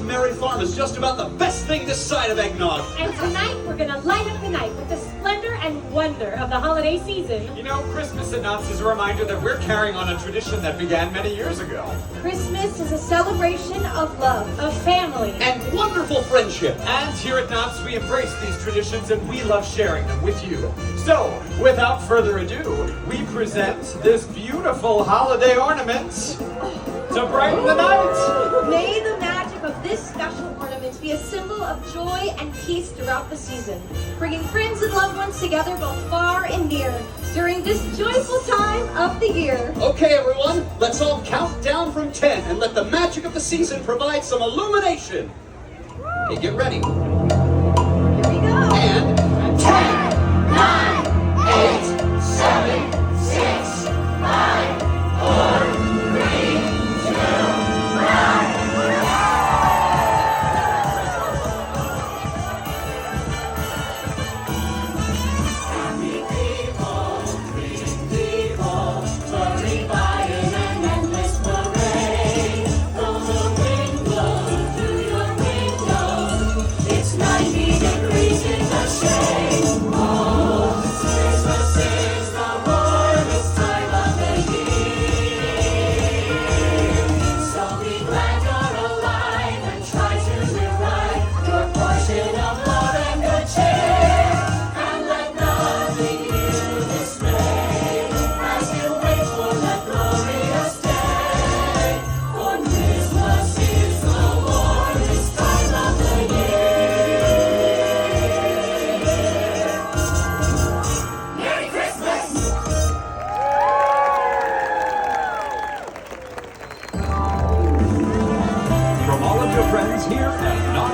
Merry Farm is just about the best thing this side of eggnog. And tonight, we're gonna light up the night with the splendor and wonder of the holiday season. You know, Christmas at Knott's is a reminder that we're carrying on a tradition that began many years ago. Christmas is a celebration of love, of family, And wonderful friendship. And here at Knott's, we embrace these traditions and we love sharing them with you. So, without further ado, we present this beautiful holiday ornament to brighten the night. May the magic of this special ornament be a symbol of joy and peace throughout the season, bringing friends and loved ones together both far and near during this joyful time of the year. Okay, everyone, let's all count down from 10 and let the magic of the season provide some illumination. Okay, get ready. Here we go. And 10, 9, 8, 7, 6, 5, 4, 3, 2, 1. Happy people, greeting people, flurry by in an endless parade. Though the wind blows through your window, it's 90 degrees in the shade. Oh, Christmas is the warmest time of the year. So be glad you're alive and try to derive your portion of love and good cheer. And let nothing you dismay as you wait for that glorious day. For Christmas is the warmest time of the year. Merry Christmas! From all of your friends here at Knott